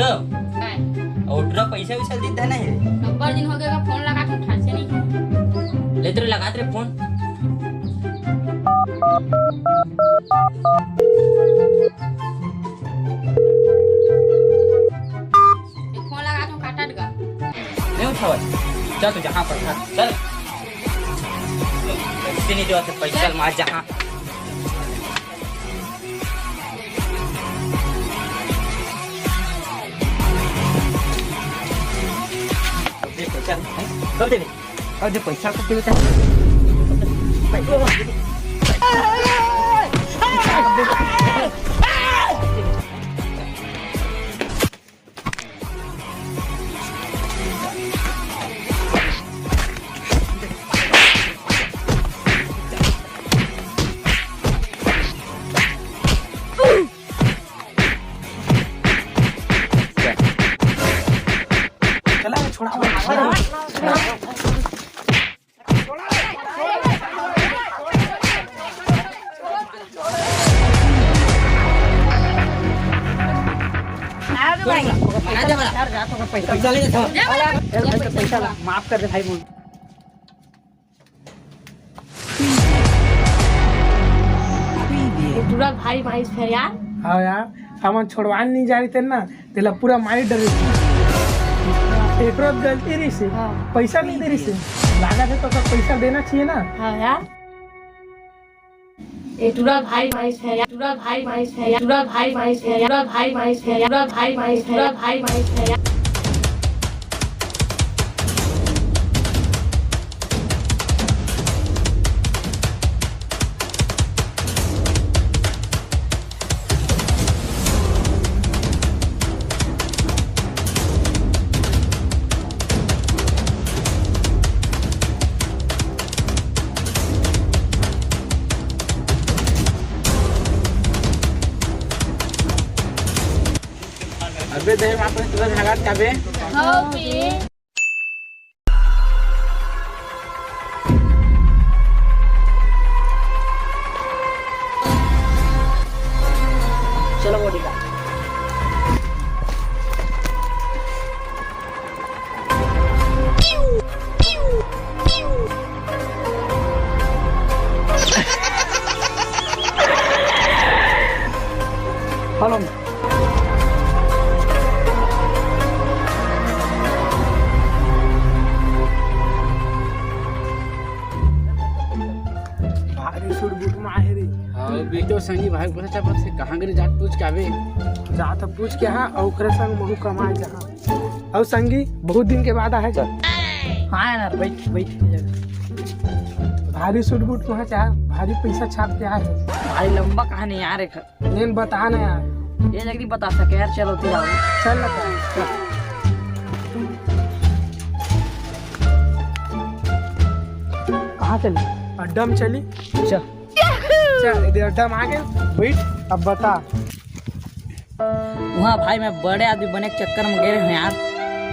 उठो काय उठो पैसा वैसा देता नहीं नंबर दिन हो गया फोन लगा के उठा से नहीं ले तेरे लगा तेरे फोन एक फोन लगा के काटा देगा नहीं उठाओ चल तू जहाँ पर था चल पैसे नहीं दो तो पैसा मार जहाँ अब जो पैसा को देता चला छोड़ा पैसा ले पैसा माफ कर दे भाई बोल पूरा भाई भाई है यार हाँ यार सामान छोड़वा नहीं जा रही थे ना तेला पूरा मारी डर एक रोज गलती रही से पैसा नहीं दे रही से लागा थे तो पैसा देना चाहिए ना। हाँ यार ये पूरा भाई भाई है यार पूरा भाई भाई है यार पूरा भाई भाई है यार पूरा भाई भाई है यार पूरा भाई भाई है पूरा भाई भाई है यार अबे दे वहां पर तुरंत लगा काबे हाँ बे चलो बॉडी का हेलो भारी सूट बूट में आए रे और बेटो संगी भाई बोले चाहे से कहाँ गए जाट पूछ के आवे जा तो पूछ के हाँ और ओकरे संग बहु कमाए जहाँ और संगी बहुत दिन के बाद आए चल हां यार बैठ बैठ भारी सूट बूट में चाहे भारी पैसा छाप के आए भाई लंबा कहानी यार एक नेन बता ना यार ये जल्दी बता सके यार चलो तू आओ चल लगा कहाँ चली अड्डा में चली चल चल इधर अड्डा में आ गए बैठ अब बता वहाँ भाई मैं बड़े आदमी बने के चक्कर में गए हैं यार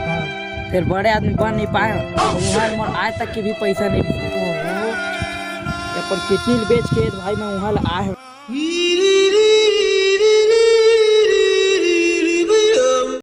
हाँ। फिर बड़े आदमी बन नहीं पाए वहाँ मोर आज तक के भी पैसा नहीं पर किचन बेच के भाई मैं वहाँ आए